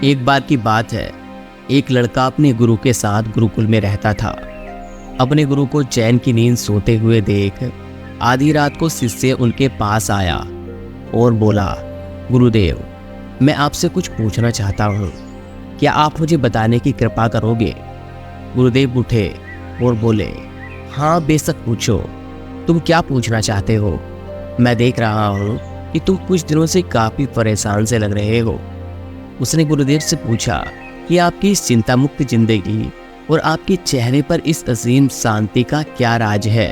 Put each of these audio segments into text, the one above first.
एक बार की बात है, एक लड़का अपने गुरु के साथ गुरुकुल में रहता था। अपने गुरु को चैन की नींद सोते हुए देख आधी रात को शिष्य उनके पास आया और बोला, गुरुदेव, मैं आपसे कुछ पूछना चाहता हूँ, क्या आप मुझे बताने की कृपा करोगे? गुरुदेव उठे और बोले, हाँ बेशक पूछो, तुम क्या पूछना चाहते हो? मैं देख रहा हूँ कि तुम कुछ दिनों से काफ़ी परेशान से लग रहे हो। उसने गुरुदेव से पूछा कि आपकी इस चिंता मुक्त जिंदगी और आपके चेहरे पर इस असीम शांति का क्या राज है?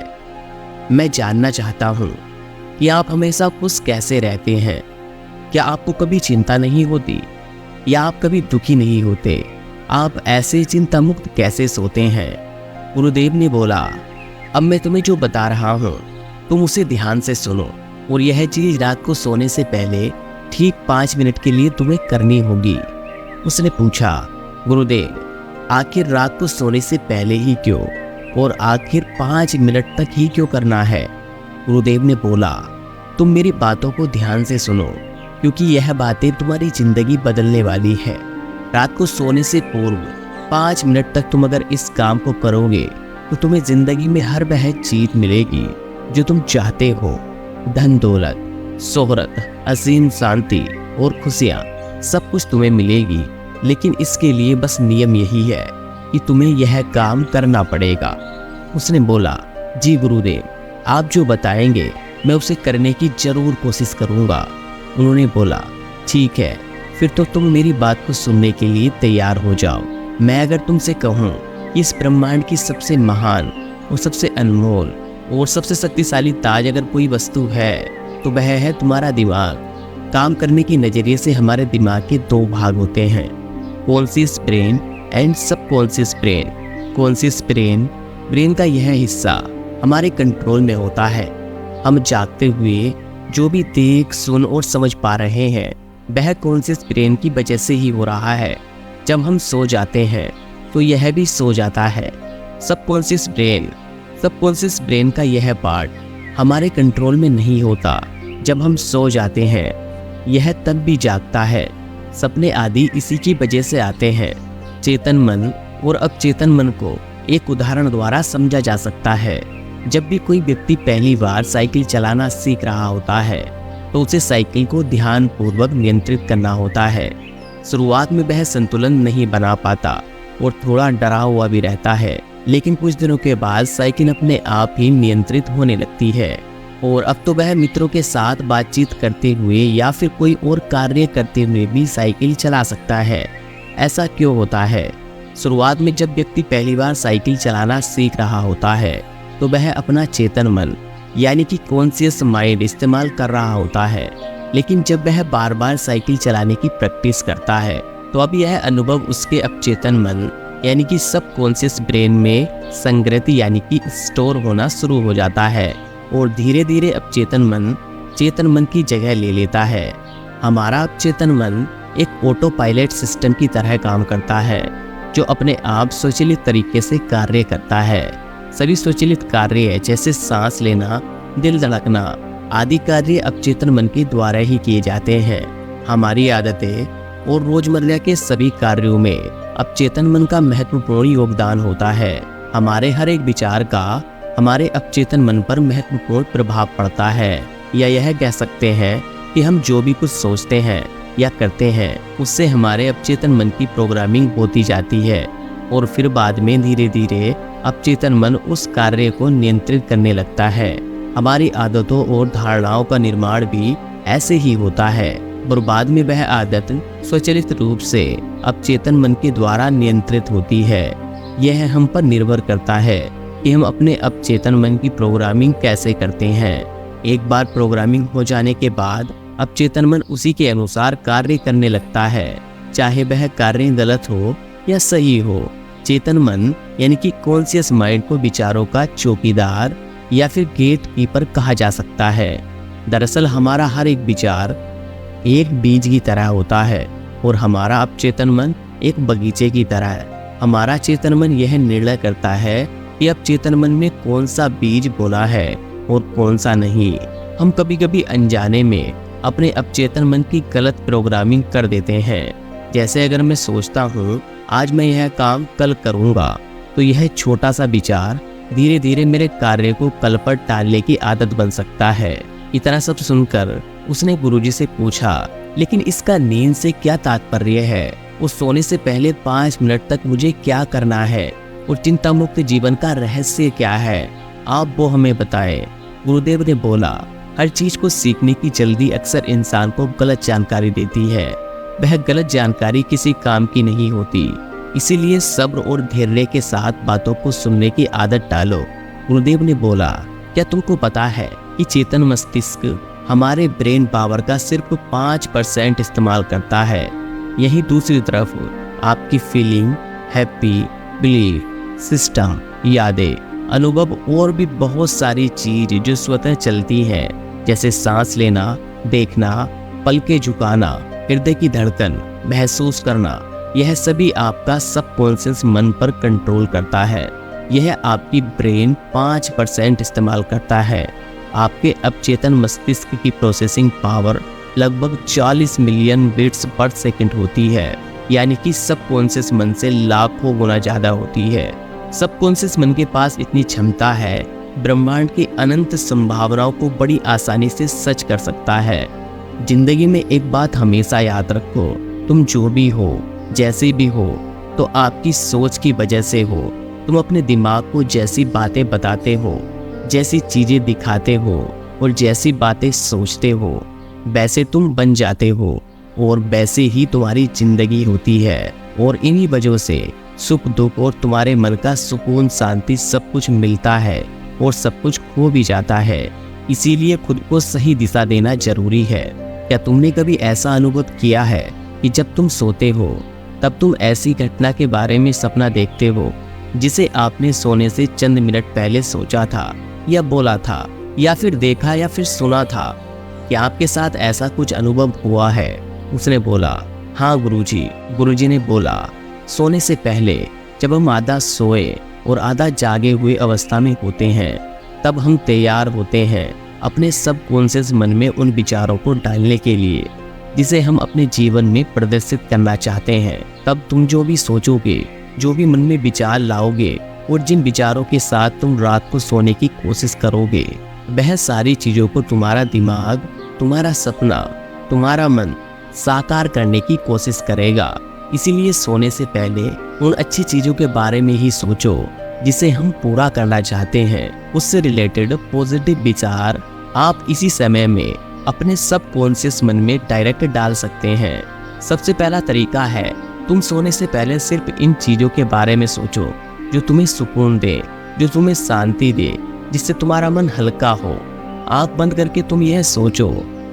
मैं जानना चाहता हूँ कि आप हमेशा खुश कैसे रहते हैं। क्या आपको कभी चिंता नहीं होती या आप कभी दुखी नहीं होते? आप ऐसे चिंता मुक्त कैसे सोते हैं? गुरुदेव ने बोला, अब मैं तुम्हें जो बता रहा हूँ तुम उसे ध्यान से सुनो, और यह चीज रात को सोने से पहले ठीक 5 मिनट के लिए तुम्हें करनी होगी। उसने पूछा, गुरुदेव, आखिर रात को सोने से पहले ही क्यों, और आखिर 5 मिनट तक ही क्यों करना है? गुरुदेव ने बोला, तुम मेरी बातों को ध्यान से सुनो, क्योंकि यह बातें तुम्हारी जिंदगी बदलने वाली है। रात को सोने से पूर्व 5 मिनट तक तुम अगर इस काम को करोगे तो तुम्हें जिंदगी में हर वह चीज मिलेगी जो तुम चाहते हो। धन दौलत, शोहरत, असीम शांति और खुशियाँ, सब कुछ तुम्हें मिलेगी। लेकिन इसके लिए बस नियम यही है कि तुम्हें यह काम करना पड़ेगा। उसने बोला, जी गुरुदेव, आप जो बताएंगे मैं उसे करने की जरूर कोशिश करूँगा। उन्होंने बोला, ठीक है, फिर तो तुम मेरी बात को सुनने के लिए तैयार हो जाओ। मैं अगर तुमसे कहूँ कि इस ब्रह्मांड की सबसे महान और सबसे अनमोल और सबसे शक्तिशाली ताज अगर कोई वस्तु है तो वह है तुम्हारा दिमाग। काम करने के नजरिए से हमारे दिमाग के 2 भाग होते हैं, conscious brain and subconscious brain. Conscious brain का यह हिस्सा हमारे कंट्रोल में होता है। हम जागते हुए जो भी देख, सुन और समझ पा रहे हैं वह कॉन्शियस ब्रेन की वजह से ही हो रहा है। जब हम सो जाते हैं तो यह भी सो जाता है। सबकॉन्शियस ब्रेन का यह पार्ट हमारे कंट्रोल में नहीं होता। जब हम सो जाते हैं यह तब भी जागता है। सपने आदि इसी की वजह से आते हैं। चेतन मन और अवचेतन मन को एक उदाहरण द्वारा समझा जा सकता है। जब भी कोई व्यक्ति पहली बार साइकिल चलाना सीख रहा होता है तो उसे साइकिल को ध्यानपूर्वक नियंत्रित करना होता है। शुरुआत में वह संतुलन नहीं बना पाता और थोड़ा डरा हुआ भी रहता है, लेकिन कुछ दिनों के बाद साइकिल अपने आप ही नियंत्रित होने लगती है और अब तो वह मित्रों के साथ बातचीत करते हुए या फिर कोई और कार्य करते हुए भी साइकिल चला सकता है। ऐसा क्यों होता है? शुरुआत में जब व्यक्ति पहली बार साइकिल चलाना सीख रहा होता है तो वह अपना चेतन मन यानी कि कॉन्शियस माइंड इस्तेमाल कर रहा होता है। लेकिन जब वह बार बार साइकिल चलाने की प्रैक्टिस करता है तो अब यह अनुभव उसके अपचेतन मन यानी कि सबकॉन्शियस ब्रेन में संग्रहित यानी कि स्टोर होना शुरू हो जाता है और धीरे धीरे अपचेतन मन चेतन मन की जगह ले लेता है। हमारा अपचेतन मन एक ऑटो पायलट सिस्टम की तरह काम करता है जो अपने आप स्वचालित तरीके से कार्य करता है। सभी स्वचालित कार्य जैसे सांस लेना, दिल धड़कना आदि कार्य अपचेतन मन के द्वारा ही किए जाते हैं। हमारी आदतें और रोजमर्रा के सभी कार्यों में अपचेतन मन का महत्वपूर्ण योगदान होता है। हमारे हर एक विचार का हमारे अपचेतन मन पर महत्वपूर्ण प्रभाव पड़ता है, या यह कह सकते हैं कि हम जो भी कुछ सोचते हैं या करते हैं उससे हमारे अपचेतन मन की प्रोग्रामिंग होती जाती है और फिर बाद में धीरे धीरे अपचेतन मन उस कार्य को नियंत्रित करने लगता है। हमारी आदतों और धारणाओं का निर्माण भी ऐसे ही होता है और बाद में वह आदत स्वचालित रूप से अपचेतन मन के द्वारा नियंत्रित होती है। यह हम पर निर्भर करता है कि हम अपने अपचेतन मन की प्रोग्रामिंग कैसे करते हैं। एक बार प्रोग्रामिंग हो जाने के बाद अपचेतन मन उसी के अनुसार कार्य करने लगता है, चाहे वह कार्य गलत हो या सही हो। चेतन मन यानी कि कॉन्शियस माइंड को विचारों का चौकीदार या फिर गेट कीपर कहा जा सकता है। दरअसल हमारा हर एक विचार एक बीज की तरह होता है और हमारा अपचेतन मन एक बगीचे की तरह है। हमारा चेतन मन यह निर्णय करता है कि अपचेतन मन में कौन सा बीज बोना है और कौन सा नहीं। हम कभी कभी अनजाने में अपने अपचेतन मन की गलत प्रोग्रामिंग कर देते हैं जैसे अगर मैं सोचता हूँ आज मैं यह काम कल करूँगा, तो यह छोटा सा विचार धीरे धीरे मेरे कार्य को कल पर टालने की आदत बन सकता है। इतना सब सुनकर उसने गुरुजी से पूछा, लेकिन इसका नींद से क्या तात्पर्य है? उस सोने से पहले 5 मिनट तक मुझे क्या करना है और चिंता मुक्त जीवन का रहस्य क्या है? आप वो हमें बताएं। गुरुदेव ने बोला, हर चीज को सीखने की जल्दी अक्सर इंसान को गलत जानकारी देती है। वह गलत जानकारी किसी काम की नहीं होती, इसीलिए सब्र और धैर्य के साथ बातों को सुनने की आदत डालो। गुरुदेव ने बोला, क्या तुमको पता है कि चेतन मस्तिष्क हमारे ब्रेन पावर का सिर्फ 5% इस्तेमाल करता है। यही दूसरी तरफ आपकी फीलिंग, हैप्पी, बिलीफ, सिस्टम, यादें, अनुभव और भी बहुत सारी चीज जो स्वतः चलती हैं, जैसे सांस लेना, देखना, पलकें झुकाना, हृदय की धड़कन महसूस करना, यह सभी आपका सबकॉन्शियस मन पर कंट्रोल करता है। यह आपकी ब्रेन 5% इस्तेमाल करता है। आपके अवचेतन मस्तिष्क की प्रोसेसिंग पावर लगभग 40 मिलियन बिट्स पर सेकंड होती है, यानी कि सबकॉन्शियस मन से लाखों गुना ज्यादा होती है। सबकॉन्शियस मन के पास इतनी क्षमता है, ब्रह्मांड की अनंत संभावनाओं को बड़ी आसानी से सच कर सकता है। जिंदगी में एक बात हमेशा याद रखो, तुम जो भी हो, जैसे भी हो, तो आपकी सोच की वजह से हो। तुम अपने दिमाग को जैसी बातें बताते हो, जैसी चीजें दिखाते हो और जैसी बातें सोचते हो, वैसे तुम बन जाते हो और वैसे ही तुम्हारी जिंदगी होती है। और इन्हीं वजहों से सुख दुख और तुम्हारे मन का सुकून, शांति सब कुछ मिलता है और सब कुछ खो भी जाता है। इसीलिए खुद को सही दिशा देना जरूरी है। क्या तुमने कभी ऐसा अनुभव किया है कि जब तुम सोते हो तब तुम ऐसी घटना के बारे में सपना देखते हो जिसे आपने सोने से चंद मिनट पहले सोचा था या बोला था या फिर देखा या फिर सुना था? क्या आपके साथ ऐसा कुछ अनुभव हुआ है? उसने बोला, हाँ गुरुजी। गुरुजी ने बोला, सोने से पहले जब हम आधा सोए और आधा जागे हुए अवस्था में होते हैं, तब हम तैयार होते हैं अपने सबकॉन्शियस मन में उन विचारों को डालने के लिए जिसे हम अपने जीवन में प्रदर्शित करना चाहते हैं। तब तुम जो भी सोचोगे, जो भी मन में विचार लाओगे और जिन विचारों के साथ तुम रात को सोने की कोशिश करोगे, वह सारी चीजों को तुम्हारा दिमाग, तुम्हारा सपना, तुम्हारा मन साकार करने की कोशिश करेगा। इसीलिए सोने से पहले उन अच्छी चीजों के बारे में ही सोचो जिसे हम पूरा करना चाहते हैं। उससे रिलेटेड पॉजिटिव विचार आप इसी समय में अपने सबकॉन्शियस मन में डायरेक्ट डाल सकते हैं। सबसे पहला तरीका है, तुम सोने से पहले सिर्फ इन चीजों के बारे में सोचो जो तुम्हें सुकून दे, जो तुम्हें शांति दे, जिससे तुम्हारा मन हल्का हो। आंख बंद करके तुम यह सोचो,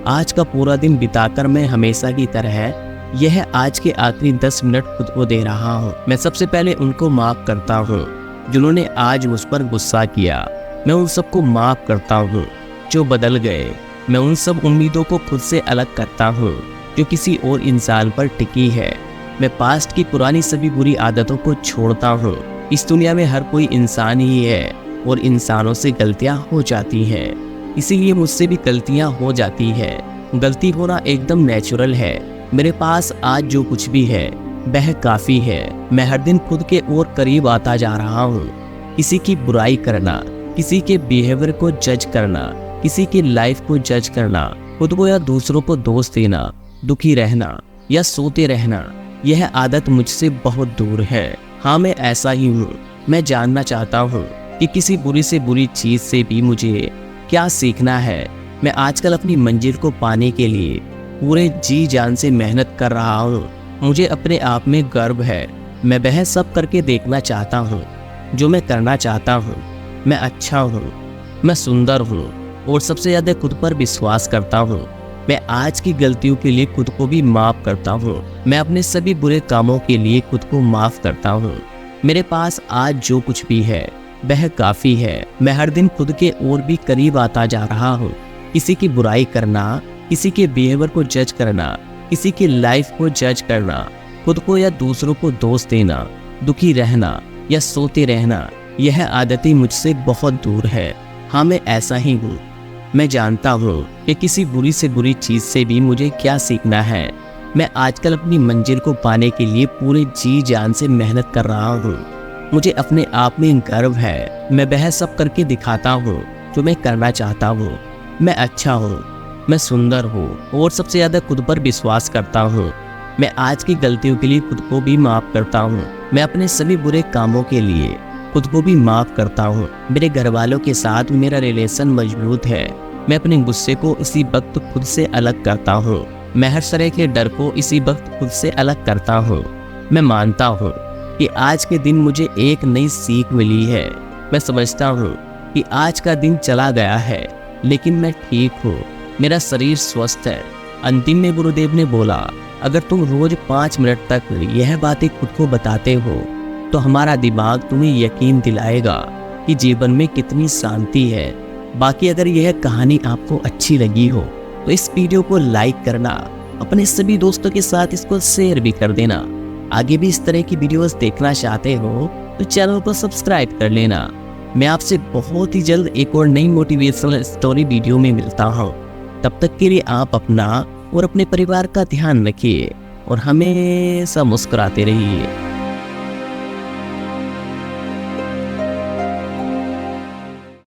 आज का पूरा दिन बिताकर मैं हमेशा की तरह यह आज के आखिरी 10 मिनट खुद को दे रहा हूँ। मैं सबसे पहले उनको माफ करता हूँ जिन्होंने आज मुझ पर गुस्सा किया। मैं उन सबको माफ करता हूँ जो बदल गए। मैं उन सब उम्मीदों को खुद से अलग करता हूँ जो किसी और इंसान पर टिकी है। मैं पास्ट की पुरानी सभी बुरी आदतों को छोड़ता हूँ। इस दुनिया में हर कोई इंसान ही है और इंसानों से गलतियाँ हो जाती हैं, इसीलिए मुझसे भी गलतियाँ हो जाती है। गलती होना एकदम नेचुरल है। मेरे पास आज जो कुछ भी है वह काफ़ी है। मैं हर दिन खुद के और करीब आता जा रहा हूँ। किसी की बुराई करना, किसी के बिहेवियर को जज करना, किसी की लाइफ को जज करना, खुद को या दूसरों को दोष देना, दुखी रहना या सोते रहना, यह आदत मुझसे बहुत दूर है। हाँ, मैं ऐसा ही हूँ। मैं जानना चाहता हूँ कि किसी बुरी से बुरी चीज़ से भी मुझे क्या सीखना है। मैं आजकल अपनी मंजिल को पाने के लिए पूरे जी जान से मेहनत कर रहा हूँ। मुझे अपने आप में गर्व है। मैं वह सब करके देखना चाहता हूँ जो मैं करना चाहता हूँ। मैं अच्छा हूँ, मैं सुंदर हूँ और सबसे ज़्यादा खुद पर विश्वास करता हूँ। मैं आज की गलतियों के लिए खुद को भी माफ़ करता हूँ। मैं अपने सभी बुरे कामों के लिए खुद को माफ़ करता हूँ। मेरे पास आज जो कुछ भी है वह काफ़ी है। मैं हर दिन खुद के और भी करीब आता जा रहा हूँ। किसी की बुराई करना, किसी के बिहेवियर को जज करना, किसी की लाइफ को जज करना, खुद को या दूसरों को दोष देना, दुखी रहना या सोते रहना, यह आदतें मुझसे बहुत दूर है। हाँ, मैं ऐसा ही हूँ। मैं जानता हूँ कि किसी बुरी से बुरी चीज़ से भी मुझे क्या सीखना है। मैं आजकल अपनी मंजिल को पाने के लिए पूरे जी जान से मेहनत कर रहा हूँ। मुझे अपने आप में गर्व है। मैं वह सब करके दिखाता हूँ जो मैं करना चाहता हूँ। मैं अच्छा हूँ, मैं सुंदर हूँ और सबसे ज़्यादा खुद पर विश्वास करता हूँ। मैं आज की गलतियों के लिए खुद को भी माफ़ करता हूँ। मैं अपने सभी बुरे कामों के लिए खुद को भी माफ़ करता हूँ। मेरे घर वालों के साथ मेरा रिलेशन मजबूत है। मैं अपने गुस्से को इसी वक्त खुद से अलग करता हूँ। मैं हर तरह के डर को इसी वक्त खुद से अलग करता हूँ। मैं मानता हूँ कि आज के दिन मुझे एक नई सीख मिली है। मैं समझता हूँ कि आज का दिन चला गया है, लेकिन मैं ठीक हूँ। मेरा शरीर स्वस्थ है। अंतिम में गुरुदेव ने बोला, अगर तुम रोज 5 मिनट तक यह बातें खुद को बताते हो तो हमारा दिमाग तुम्हें यकीन दिलाएगा कि जीवन में कितनी शांति है। बाकी अगर यह कहानी आपको अच्छी लगी हो तो इस वीडियो को लाइक करना, अपने सभी दोस्तों के साथ इसको शेयर भी कर देना। आगे भी इस तरह की वीडियोस देखना चाहते हो तो चैनल को सब्सक्राइब कर लेना। मैं आपसे बहुत ही जल्द एक और नई मोटिवेशनल स्टोरी वीडियो में मिलता हूँ। तब तक के लिए आप अपना और अपने परिवार का ध्यान रखिए और हमेशा मुस्कुराते रहिए।